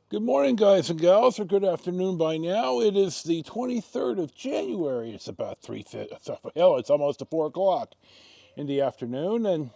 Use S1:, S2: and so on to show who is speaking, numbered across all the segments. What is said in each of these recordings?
S1: Good morning, guys and gals, or good afternoon by now. It is the 23rd of January. It's about 3:50. Hell, it's almost 4 o'clock in the afternoon, and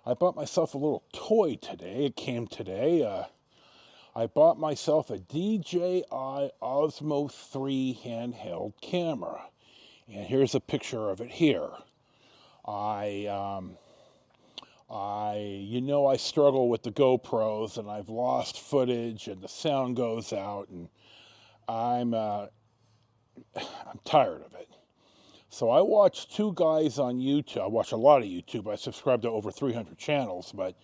S1: I bought myself a little toy today. It came today. I bought myself a DJI Osmo 3 handheld camera, and here's a picture of it here. I I struggle with the GoPros, and I've lost footage, and the sound goes out, and I'm uh, I'm tired of it. So I watch two guys on YouTube. I watch a lot of YouTube. I subscribe to over 300 channels, but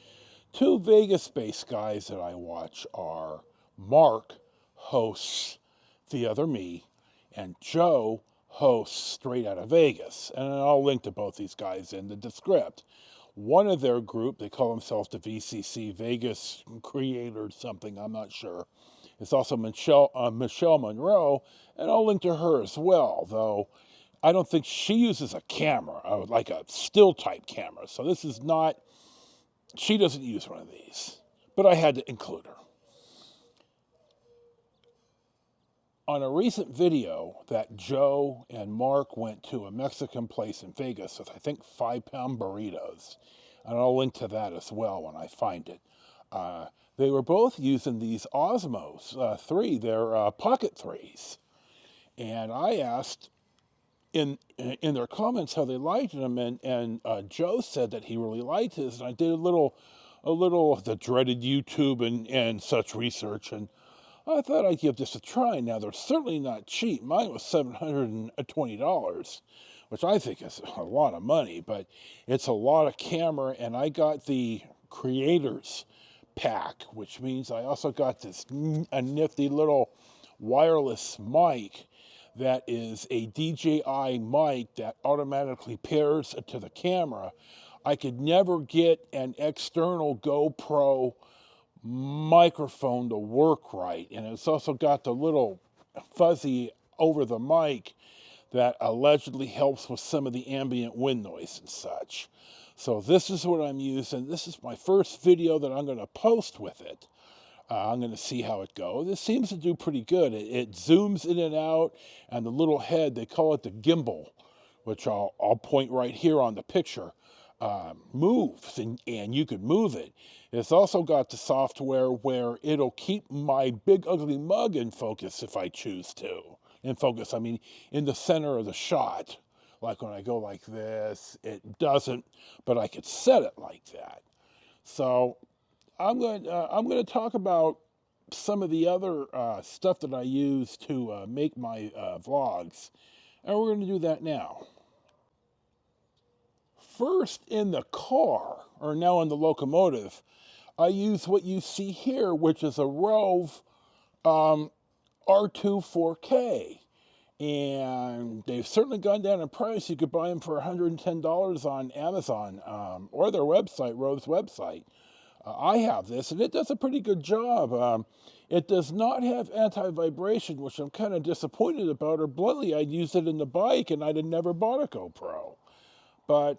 S1: two Vegas-based guys that I watch are Marc, hosts The Other Me, and Joe, hosts Straight Out of Vegas. And I'll link to both these guys in the descript. One of their group, they call themselves the VCC Vegas Creators something, I'm not sure. It's also Michelle Monroe, and I'll link to her as well, though I don't think she uses a camera, like a still type camera. So this is not, she doesn't use one of these, but I had to include her. On a recent video that Joe and Marc went to a Mexican place in Vegas with, I think, 5-pound burritos, and I'll link to that as well when I find it. They were both using these Osmos 3, they're Pocket 3s. And I asked in their comments how they liked them, and Joe said that he really liked his, and I did a little the dreaded YouTube and such research, and I thought I'd give this a try. Now they're certainly not cheap. Mine was $720, which I think is a lot of money, but it's a lot of camera, and I got the creators pack, which means I also got a nifty little wireless mic that is a DJI mic that automatically pairs to the camera. I could never get an external GoPro microphone to work right, and it's also got the little fuzzy over the mic that allegedly helps with some of the ambient wind noise and such. So this is what I'm using. This is my first video that I'm going to post with it. I'm going to see how it goes. It seems to do pretty good. It zooms in and out, and the little head, they call it the gimbal, which I'll point right here on the picture, moves, and you could move it. It's also got the software where it'll keep my big ugly mug in focus if I choose to. In focus, I mean in the center of the shot. Like when I go like this, it doesn't, but I could set it like that. So I'm going to talk about some of the other stuff that I use to make my vlogs, and we're going to do that now. First, in the car, or now in the locomotive, I use what you see here, which is a Rove R2 4K. And they've certainly gone down in price. You could buy them for $110 on Amazon or their website, Rove's website. I have this, and it does a pretty good job. It does not have anti-vibration, which I'm kind of disappointed about, or bluntly, I'd used it in the bike, and I'd have never bought a GoPro. But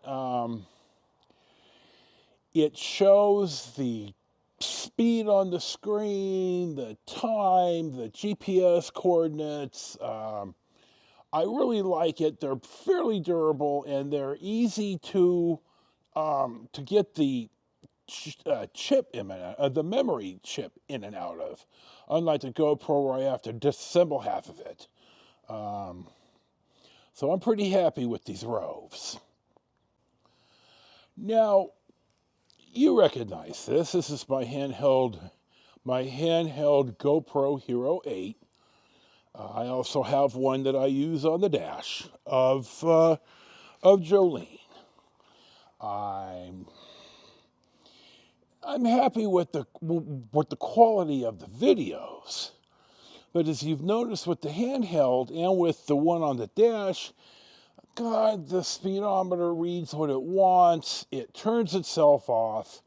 S1: it shows the speed on the screen, the time, the GPS coordinates. I really like it. They're fairly durable, and they're easy to get the chip in and out, the memory chip in and out of, unlike the GoPro where I have to disassemble half of it. So I'm pretty happy with these Roves. Now, you recognize this. This is my handheld GoPro Hero 8. I also have one that I use on the dash of Jolene. I'm happy with the quality of the videos, but as you've noticed with the handheld and with the one on the dash, God, the speedometer reads what it wants. It turns itself off.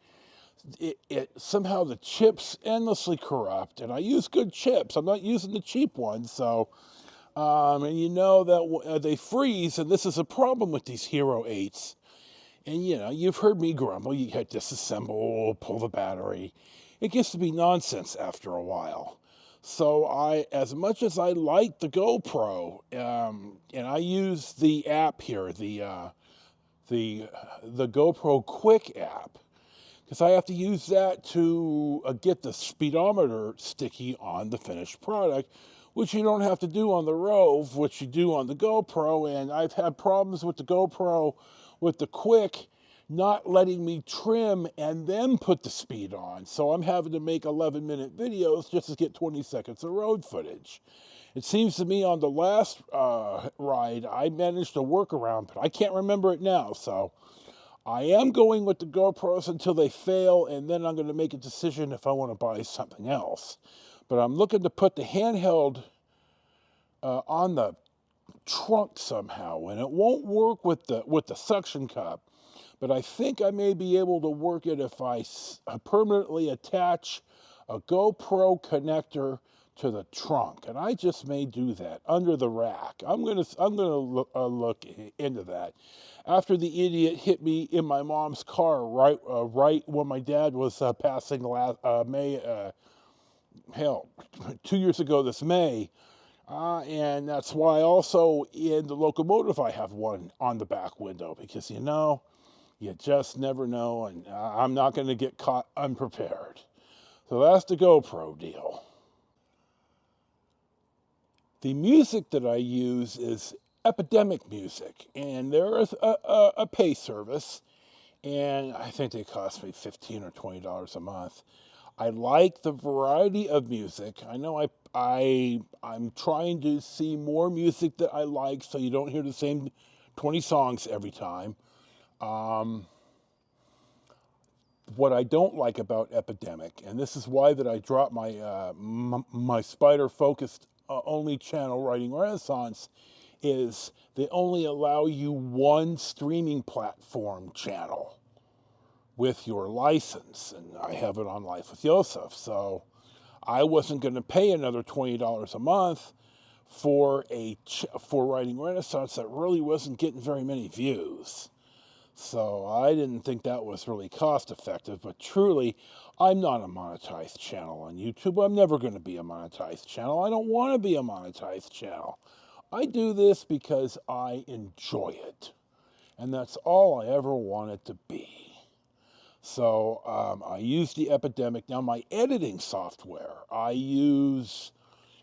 S1: It somehow the chips endlessly corrupt, and I use good chips. I'm not using the cheap ones, so and you know that they freeze, and this is a problem with these Hero 8s. And you know, you've heard me grumble. You had to disassemble, pull the battery. it gets to be nonsense after a while. So as much as I like the GoPro, and I use the app here, the GoPro Quick app, because I have to use that to get the speedometer sticky on the finished product, which you don't have to do on the Rove, which you do on the GoPro. And I've had problems with the GoPro with the Quick not letting me trim and then put the speed on. So I'm having to make 11-minute videos just to get 20 seconds of road footage. It seems to me on the last ride, I managed to work around, but I can't remember it now. So I am going with the GoPros until they fail, and then I'm going to make a decision if I want to buy something else. But I'm looking to put the handheld on the trunk somehow, and it won't work with the suction cup. But I think I may be able to work it if I permanently attach a GoPro connector to the trunk, and I just may do that under the rack. I'm gonna look into that. After the idiot hit me in my mom's car right when my dad was passing last May, 2 years ago this May. And that's why also in the locomotive I have one on the back window, because you just never know, and I'm not going to get caught unprepared. So that's the GoPro deal. The music that I use is Epidemic Music, and there is a pay service, and I think they cost me $15 or $20 a month. I like the variety of music. I know I'm trying to see more music that I like, so you don't hear the same 20 songs every time. What I don't like about Epidemic, and this is why that I dropped my spider focused only channel, Writing Renaissance, is they only allow you one streaming platform channel with your license, and I have it on Life with Yosef. So I wasn't going to pay another $20 a month for Writing Renaissance that really wasn't getting very many views. So I didn't think that was really cost effective, but truly, I'm not a monetized channel on YouTube. I'm never going to be a monetized channel. I don't want to be a monetized channel. I do this because I enjoy it, and that's all I ever wanted to be. So I use the Epidemic. Now my editing software, I use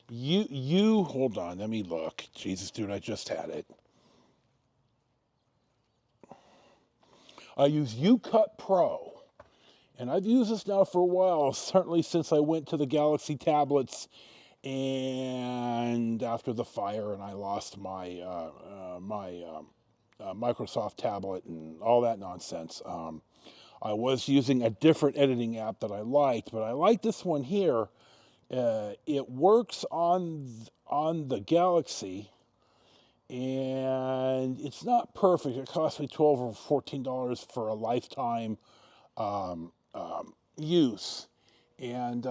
S1: hold on, let me look. Jesus, dude, I just had it. I use UCut Pro, and I've used this now for a while, certainly since I went to the Galaxy tablets, and after the fire, and I lost my Microsoft tablet and all that nonsense. I was using a different editing app that I liked, but I like this one here. It works on the Galaxy, and it's not perfect. It cost me $12 or $14 for a lifetime use, and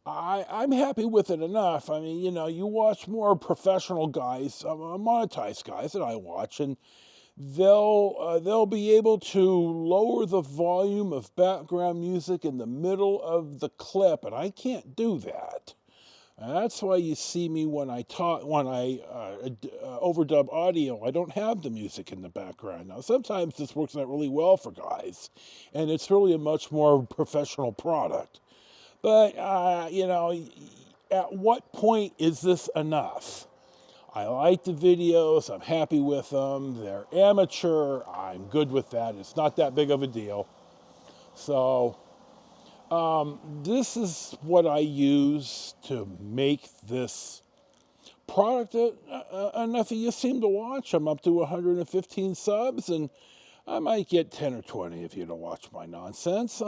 S1: I'm happy with it enough. I mean, you watch more professional guys, monetized guys that I watch, and they'll be able to lower the volume of background music in the middle of the clip, and I can't do that. And that's why you see me when I overdub audio, I don't have the music in the background. Now, sometimes this works out really well for guys, and it's really a much more professional product. But, at what point is this enough? I like the videos, I'm happy with them, they're amateur, I'm good with that, it's not that big of a deal. So, this is what I use to make this product enough that you seem to watch. I'm up to 115 subs, and I might get 10 or 20 of you to watch my nonsense,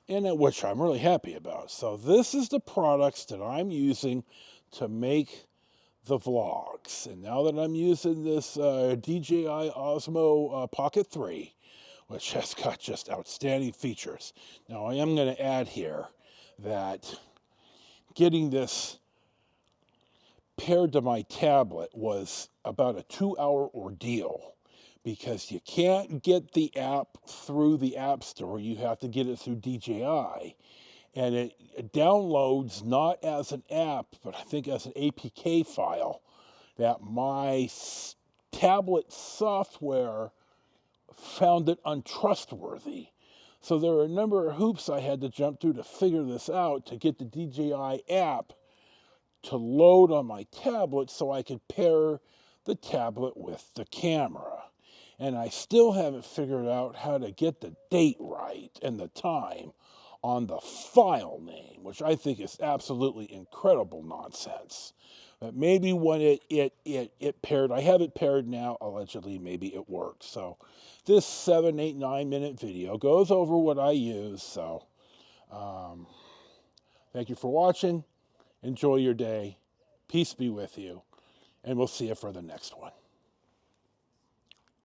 S1: which I'm really happy about. So this is the products that I'm using to make the vlogs. And now that I'm using this DJI Osmo Pocket 3, which has got just outstanding features. Now, I am going to add here that getting this paired to my tablet was about a 2-hour ordeal, because you can't get the app through the App Store. You have to get it through DJI. And it downloads not as an app, but I think as an APK file that my tablet software found it untrustworthy. So there are a number of hoops I had to jump through to figure this out, to get the DJI app to load on my tablet so I could pair the tablet with the camera. And I still haven't figured out how to get the date right and the time on the file name, which I think is absolutely incredible nonsense. But maybe when it paired, I have it paired now, allegedly, maybe it worked. So this 7, 8, 9 minute video goes over what I use. So thank you for watching. Enjoy your day. Peace be with you. And we'll see you for the next one.